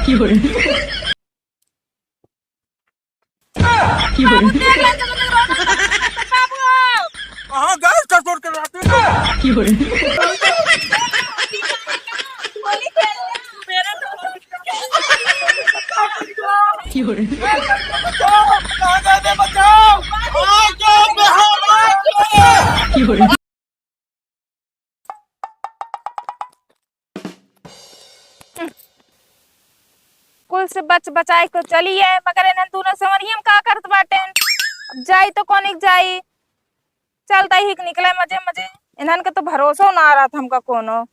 हाँ गैस का छोड़ के लाते कुल से बच बचाए तो चली है, मगर इन्हन दोनों समरियम का करत बाटे। अब जाई तो कौन जाई, चलता ही निकले मजे मजे। इन्हन के तो भरोसा ना आ रहा था हमका कोनो।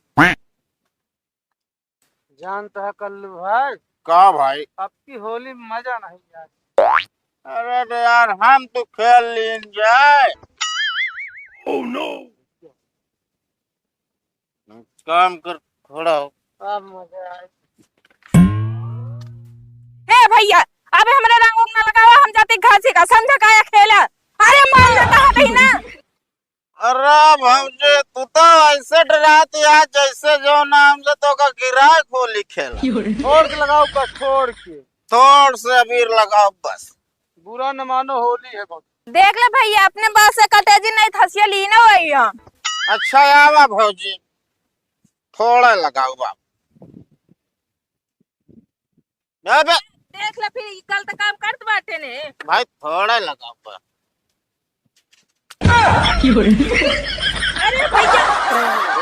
जानता है कल्लू भाई, का भाई? अब की होली में मजा नहीं यार। अरे तो यार हम तो खेल लीन जाए। Oh no. काम कर थोड़ा। अब मजा आए। हे भैया, अबे हमरे रंग उंग ना लगावा, हम जाते घासी का संझा काया खेला। अरे मार ना कहा कहीं ना। अरे भौजे तू तो ऐसे डराती है जैसे जो नाम से तो का गिराए होली खेला। छोड़ के लगाओ बस, छोड़ के थोड़ से अबीर लगाओ बस। बुरा न मानो, होली है बहुत। देख ले भैया, अपने बात से कटेजी नहीं थसिया ली ना वही। अच्छा आवा भौजी, थोड़ा लगाओ बाप। अबे देख ले फिर गलत काम करत बाटे ने। भाई थोड़ा लगाओ बस। अरे भैया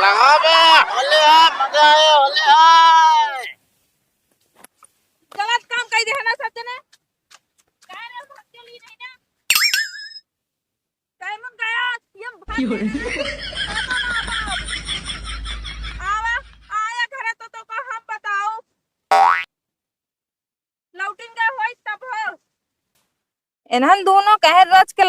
लगा बे, होली है, मजा है, होली है। गलत काम कर दे है ना सब जने। काय रे थसिया ली नहीं ना। काय मन गया ये आवा आया घरे तो का हम बताओ। लौटिंग गए होई तब हो। इन्हन दोनों कहे रच के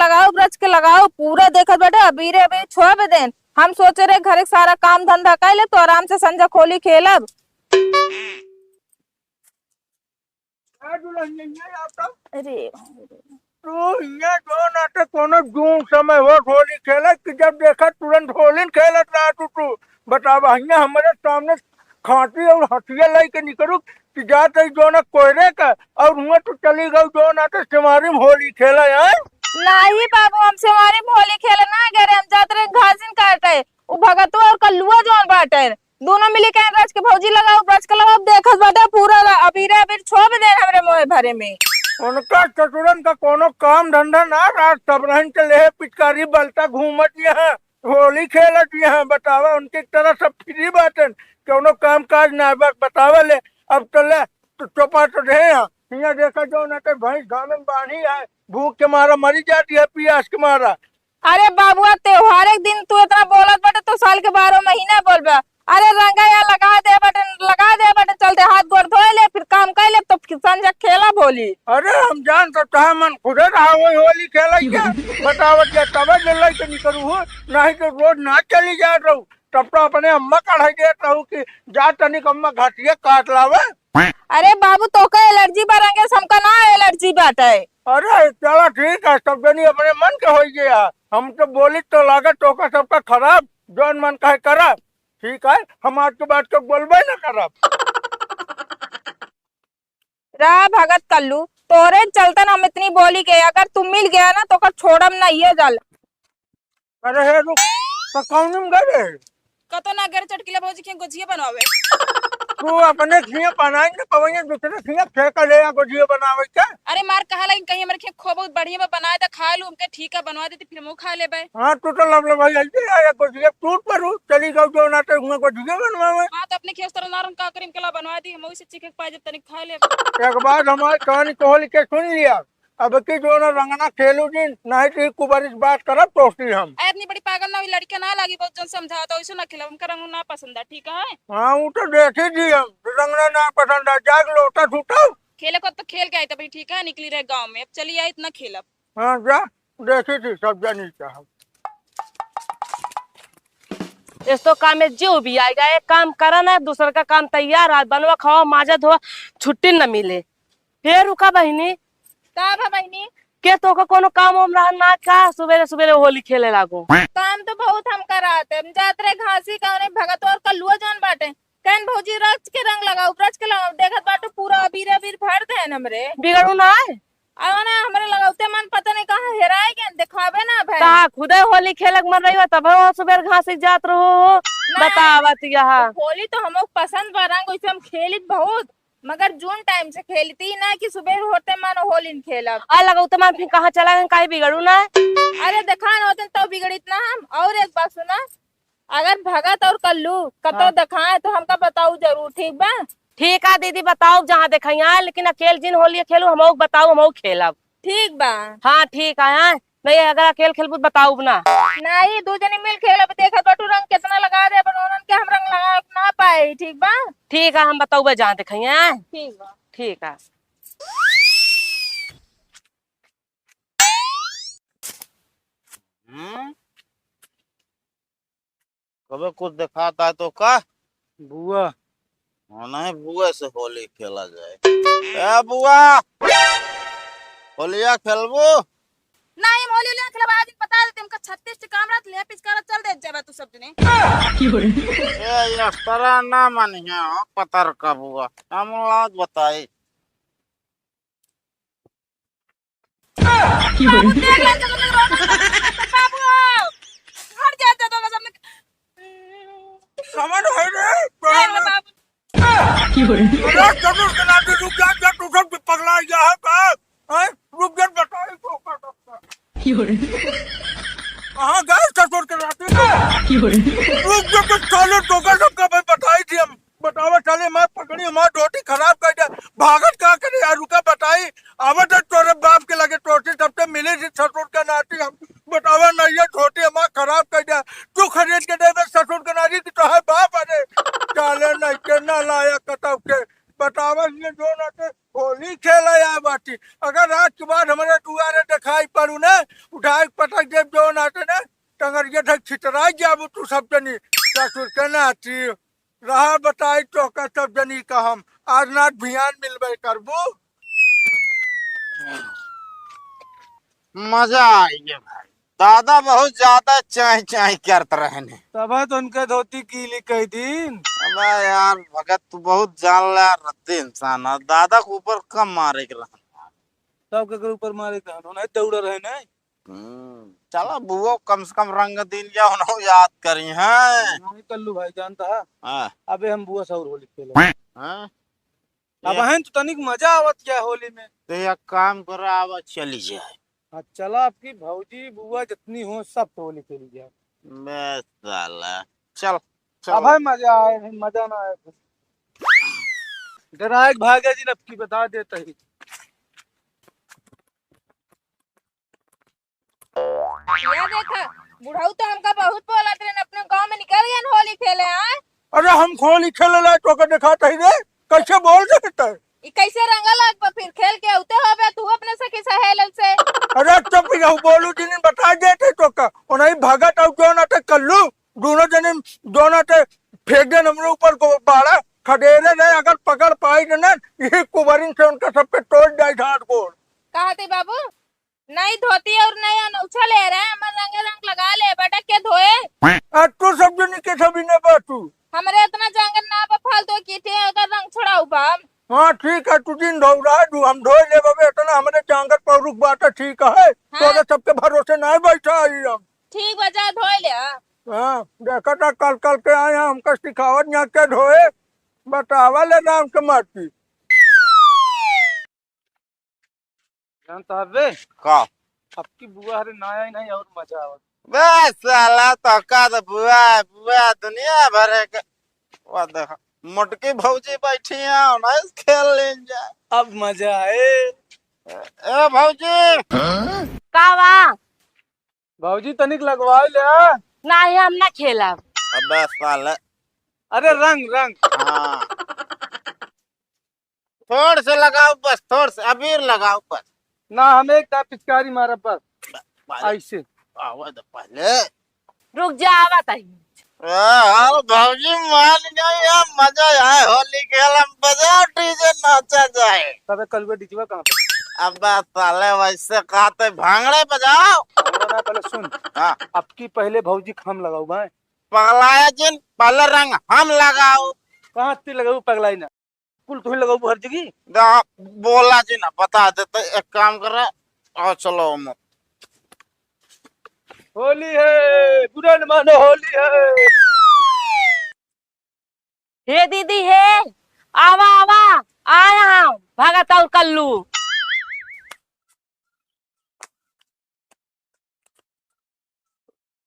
लगाओ पूरा देखत बैठे। अबीरे अभी छोड़ देन। हम सोचे रहे घर सारा काम धंधा कर ले तो आराम से संजा खोली खेलब। अरे तू ये जो नाटक कोनो जून समय हो होली खेले कि जब देखा तुरंत होली खेलत रहा तू बतावा। हमारे सामने खांसी और हथिया लाई के निकलू कि जाते जो ना कोयरे का और हुआ तो चली गई जो ना तो सिमारी में होली खेला यार। नहीं बाबू, हमसे हमारी होली खेले ना गए। हम जाते रहे घासिन काटे। वो भगतवा और कल्लुआ जोन बाटे दोनों मिली के रच के भौजी लगाओ ब्रच के लगाओ देखत बाटे पूरा अबीरे अबीर छोड़ दे हमरे मोह भरे में। उनका चतुरन का कोनो काम धंधा ना रात सब रहन चले पिचकारी बलता घूमत यहाँ होली खेलत यहाँ। बतावा उनकी तरह सब फ्री बाटन कोनो काम काज ना बतावा ले। अब चले तो चौपा तो रहे यहाँ देखा जो ना तो भैंस घाम में बांधी है, भूख के मारा मरी जाती है, प्यास के मारा। अरे बाबुआ त्योहार एक दिन तू इतना बोलत बाटे तो साल के 12 महीना बोलबा। अरे रंगा या लगा दे बटन चलते हाथ गोड़ धोए ले फिर काम कर ले तो संजा खेला भोली। अरे हम जान सकते हैं मन खुदे रहा वही होली खेला क्या बतावत क्या तब जल्ला के निकलू हो नहीं तो रोज ना चली जा रहू। तब तो अपने अम्मा कढ़ाई देता हूँ कि जा तनिक अम्मा घाटिया काट लावे। अरे बाबू तो का एलर्जी बारंगे हमका ना एलर्जी बाटे। अरे चलो ठीक है, सब जनी अपने मन के हो गया। हम तो बोली तो लागत तो का सबका खराब जौन मन का करा। ठीक है, हम आज के बाद तो बोलबे ना करब। रा भगत कल्लू तोरे चलतन हम इतनी बोली के अगर तुम मिल गया ना तो का छोड़म ना ये जल। अरे हे रुक तो कौन में गए कतो ना घर चटकीला भौजी के गुजिया बनवावे। तू अपने खिया बनाएंगे पवैया दूसरे खिया फेंक ले गुजिया बनावे क्या। अरे मार कहा लगी कहीं हमारे खेत खो बहुत बढ़िया बनाए तो खा लूं हमके ठीक है बनवा देती फिर मुंह खा ले बे। हाँ तू तो लब भाई ऐसे आया गुजिया टूट पर चली गई जो ना तो मैं गुजिया बनवावे। हां तो अपने खेत तरह नारम का करीम केला बनवा दी हम उसे चीखे पाए जब तनिक खा ले। एक बात हमारी कहानी कोहली के सुन लिया। अब की जो ना रंगना खेलू जी नहीं तो कुबारिश बात करब दोस्ती हम। इतनी बड़ी पागल ना हुई लड़का ना लगी बहुत जन समझा तो ऐसे ना खिलाओ हमका रंग ना पसंद है ठीक है। हाँ वो तो देखी जी हम रंगना ना पसंद है जाग लोटा छूटा खेले को तो खेल के आई तभी ठीक है निकली रहे गांव में अब चली आई इतना खेलब। हाँ जा देखी थी सब जानी चाह इस तो काम में जो भी आएगा एक काम करा ना दूसरा का काम तैयार है बनवा खाओ माजा धोआ छुट्टी न मिले फिर रुका बहनी का बहनी के तो का कोनो काम हम रहा ना का सुबह सुबह होली खेले लागो। काम तो बहुत हम कराते हम जाते रहे घासी का भगत और कल्लुआ जान बाटे कहन भौजी रच के रंग लगाओ ब्रच के लगाओ देखत बाटू पूरा अबीर अबीर भर दे हमरे बिगड़ू ना है आओ ना हमरे लगाउते मन पता नहीं कहाँ हेराए के दिखावे ना भाई ता खुदे होली खेलक मन रही हो तब हो सुबह घास जात रहो बतावत यहाँ होली तो हमको पसंद बा रंग वैसे हम खेलित बहुत मगर जून टाइम से खेलती ना कि सुबह होते मन होली खेलब आ लगाऊ तो फिर कहाँ चला गए काहे बिगड़ू ना अरे देखा न होते तो बिगड़ित ना हम और एक बात सुना अगर भगत और कल्लू कतो दिखाए तो हमका बताऊ जरूर ठीक बा ठीक है दीदी बताओ जहाँ देखा लेकिन अकेले जिन होली खेलू हम बताओ हम खेलब ठीक बा हाँ ठीक है नहीं अगर अकेले खेलबू बताऊ ना नहीं दो जने मिल खेलब देखत बाटू रंग कितना लगा दे अपन ओनन के हम रंग लगा ना पाए ठीक बा ठीक है हम बताऊ जहाँ देखा ठीक बा ठीक है कभी कुछ दिखाता है तो का बुआ नहीं बुआ से होली खेला जाए। ए बुआ होलिया खेलबू नहीं मोली ले खेलब आज बता देते हमका 36 टी कामरा ले पिचकारा चल दे जाबे तू सब जने ये तरह ना मानिए पतर का बुआ हम लाज बताई हट जाते तो सब समझ है रे जरूर चलाते रुक जा तू सब पगला गया है का रुक जा बताई तो कहाँ गए ससुर के राती रुक जा तो चलो तो का सबका भाई बताई थी हम बतावा चले मैं पकड़ी हमारी रोटी खराब कर दिया भागत का करे यार रुका बताई आवत तोरे बाप के लगे टोटी सबसे मिली थी ससुर के नाती हम बतावा नहीं ये छोटी हमारा खराब कर दिया तू खरीद के दे ससुर के नाती की तो है बाप अरे चाले नहीं के ना लाया कतब के बतावा ये जो नाते होली खेला या बाटी अगर रात के बाद हमारे दुआरे दिखाई पड़ू ना उठाए पटक दे जो नाते ना टंगरिया तक छितरा जाबू तू सब जनी ससुर के नाती रहा बताई तो का सब जनी का हम आज नाथ भियान मिलबे करबू मजा आई भाई दादा बहुत ज्यादा चाय चाय करते रहने तब तो उनका धोती कीली कई दिन अबे यार भगत तू बहुत जान ला रद्दी इंसान है दादा के ऊपर कम मारे के रहन सब के ऊपर मारे का नहीं दौड़ रहे नहीं चला बुआ कम से कम रंग दिन या उन्हों याद करी है नहीं कल्लू भाई जानता है हाँ अबे हम बुआ सौर होली खेले हाँ अब हैं तो तनिक मजा आवत क्या होली में तो एक काम करो अब चली जाए हाँ चला आपकी भौजी बुआ जितनी हो सब तो होली खेली जाए बस साला चल अब है मजा आए मजा ना आए डराए भागा जी नबकी बता देता ही ये देखा बुढ़ाऊ तो हमका बहुत बोला ट्रेन अपने गांव में निकल गए होली खेले हैं अरे हम होली खेले ला तो का दिखाता ही रे कैसे बोल सकता है ई कैसे रंगा लग पर फिर खेल के उते होबे तू अपने सखी सहेल से अरे चुप रहो बोलू जिन बता देते तो का उन्हें भगत और जो ना कल्लू दोनों जने दोनों ते फेंक दे हमरे ऊपर को बाड़ा खडेरे रहे अगर पकड़ पाई तो ना ये कुबरिन से उनका सब पे तोड़ जाए घाट को कहते बाबू नहीं धोती और नहीं अनौछा ले रहे हम रंग लगा ले बेटा के धोए तू सब जनी के सभी ने बातू हमरे इतना जंगल ना पर फालतू कीटे अगर रंग छुड़ाऊ बा हाँ ठीक है तू दिन धो रहा है हम धो ले बाबे इतना हमारे चांगर पर रुक बात ठीक है तो सबके भरोसे नहीं बैठा आई हम ठीक बजा धोए ले हाँ देखा था कल कल के आए हैं हमका सिखावत यहाँ के धोए बतावा ले नाम के माटी जानता है का आपकी बुआ हरे नया ही नहीं और मजा आवत बस साला तो का तो बुआ बुआ दुनिया भर के वो देखा मोटकी भौजी बैठी है ना खेल ले जाए अब मजा आए ए भौजी कावा भौजी तनिक लगवा ले नहीं हम ना खेलब अबे साला अरे रंग रंग हाँ थोड़ से लगाओ बस थोड़ से अबीर लगाओ बस ना हमें एक पिचकारी मारा पर ऐसे आवाज पहले रुक जा आवत है भौजी मान गई अब मजा आए होली खेल बजाओ डीजे नाचा जाए तबे कल वे डीजे कहां पे अब साले वैसे कहते भांगड़े बजाओ ना पहले सुन हाँ आपकी पहले भौजी हम लगाऊ भाई पगलाया जिन पहले रंग हम लगाओ कहाँ ती लगाऊ पगलाई ना कुल तुम्हें लगाऊ हर जगह। बोला जी ना बता देते। एक काम कर रहा और चलो मत। होली है बुरा न मानो होली है। हे दीदी हे आवा आवा आया हम भगत और कल्लू।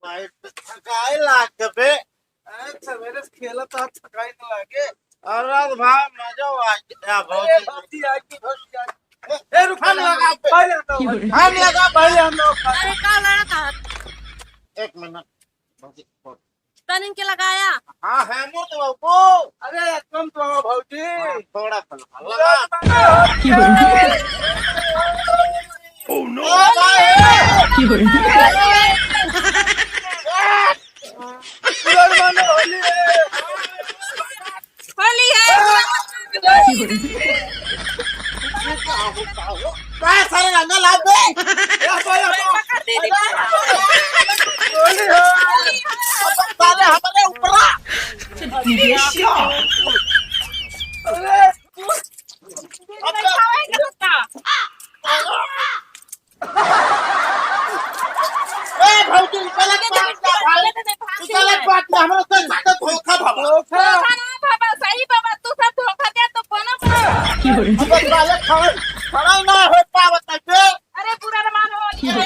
थकाई लाग पे सवेरे खेला तो थकाई न लागे। और भाई मजा आ भौजी आज की भौजी आज। ए रुक हम लगा पे। पहले हम हम लगा पहले हम लोग अरे का लड़ा था 1 मिनट भौजी तनिन के लगाया। हाँ है मुर्द बाबू। अरे कम तो भौजी थोड़ा सा लगा। ओह नो बुरा न मानो होली है। होली है। काय सारे रंगा लाग बे। पकड़ दीदी। होली है। साले हमारे ऊपर आ। अरे खाएगा कुत्ता। ए भौजी निकल बात हमरा से ज्यादा धोखा भावा। धोखा बाबा सही बाबा तू सब धोखा दे तो कोना पर। अब साले खड़ा ना हो पावत पे। अरे बुरा न मानो होली है।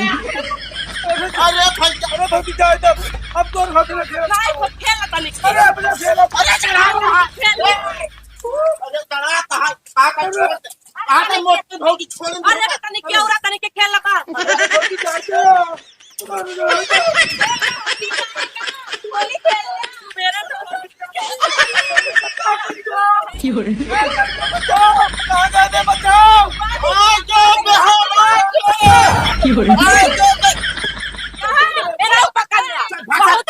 अरे भैया अरे भौजी जाओ तब अब कौन खाते खेल। नहीं वो खेल तनी। अरे अपना खेलो। अरे चढ़ा अरे चढ़ा कहा का छोड़ दे। आटे मोटे भौजी छोड़ दे। अरे तनी क्या उरा तनी के खेल लगा। अरे भौजी जाओ होली खेल मेरा तो दे बचाओ। मेरा पकड़ लिया। बहुत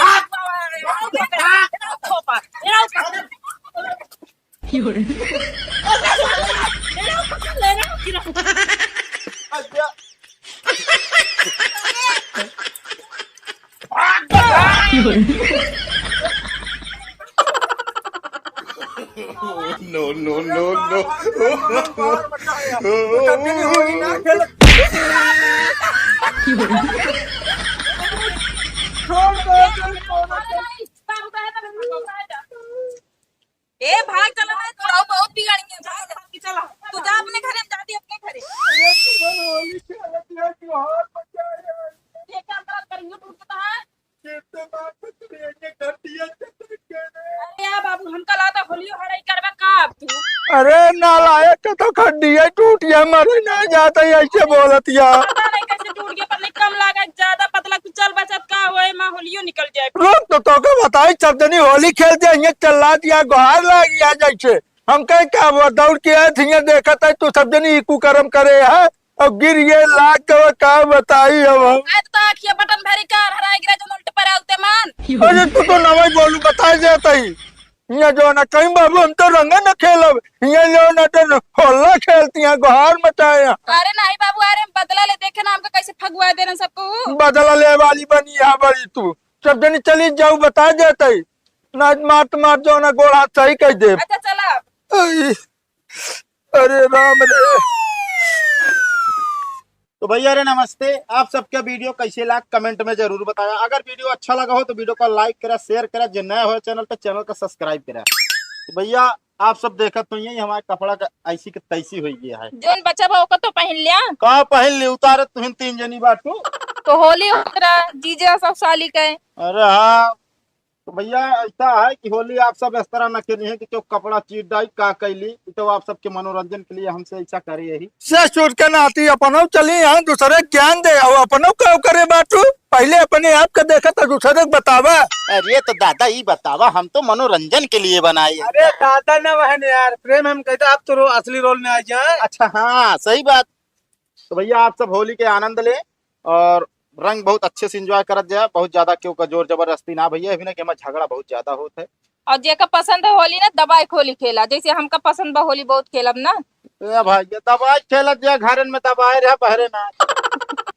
थोपा मेरा पकड़ लेना no no no no Holi ना खेल। छोड़ दो ए भाग चलो ना थोड़ा बहुत बिगाड़ी है। भाग चलो तू जा अपने घर में जाती अपने घरे। होली खेलती है त्योहार मचाया। ये क्या बात करेंगे तू पता है। कितने बार कर दिया अरे यार बाबू हम कल आता होली हड़ाई करबे का अब तू। अरे नालायक तो खड्डिया टूटिया मरे ना जाता ऐसे बोलतिया। पता नहीं कैसे टूट गया पर नहीं कम लागा ज्यादा पतला तू चल बचत का होए मां होलियो निकल जाए। रुक तो के बताई सब जनी होली खेलते हैं चल्ला दिया गुहार लग गया जैसे हम कहे क्या वो दौड़ के आए थे देखा था तू सब जनी इकू कर्म करे है और गिर ये लाग के का बताई अब हम। आज तो आखिया बटन भरी कर हराई गिरा जो उल्टे पर आउते मान। अरे तू तो नवाई बोलू बताई जाता ही यहाँ जो ना कहीं बाबू हम तो रंगा न खेलब यहाँ जो ना तो होला खेलती हैं गुहार मचाए। अरे नहीं बाबू अरे बदला ले देखे ना हमको कैसे फगवा दे रहे सबको। बदला ले वाली बनी यहाँ बड़ी तू सब जनी चली जाऊ बता जाता ही ना मार जो ना गोड़ हाथ सही कह दे। अच्छा चला अरे राम रे। तो भैया अरे नमस्ते। आप सबका वीडियो कैसे लगा कमेंट में जरूर बताया। अगर वीडियो अच्छा लगा हो तो वीडियो को लाइक करा शेयर करा। जो नया हो चैनल पे चैनल को सब्सक्राइब करा। तो भैया आप सब देखत तो ये हमारे कपड़ा का ऐसी के तैसी हो गया है। जोन बच्चा भाव को तो पहन लिया। कहाँ पहन ली उतारे तुम 3 जनी बाटू। तो होली उतरा जीजा सब साली का है। अरे हाँ तो भैया ऐसा है कि होली आप सब इस तरह न करिए कि जो कपड़ा चीट डाई का कैली तो आप सबके मनोरंजन के लिए हमसे ऐसा करे यही से छूट के नाती अपनो चली यहाँ दूसरे ज्ञान दे और अपनो क्यों करे बाटू पहले अपने आप का देखा था दूसरे को बतावा। अरे तो दादा ही बतावा हम तो मनोरंजन के लिए बनाए। अरे दादा न बहन यार प्रेम हम कहते आप तो असली रोल में आ जाए। अच्छा हाँ सही बात। तो भैया आप सब होली के आनंद ले और रंग बहुत अच्छे से एंजॉय करत जाए। बहुत ज्यादा क्यों का जोर जबरदस्ती ना भैया अभी ना कि हमारा झगड़ा बहुत ज्यादा होता है। और जेका पसंद है होली ना दबाई खोली खेला जैसे हमका पसंद बा होली बहुत खेलब ना। भैया दबाई खेलत जाए घर में दबाए रहे बहरे ना।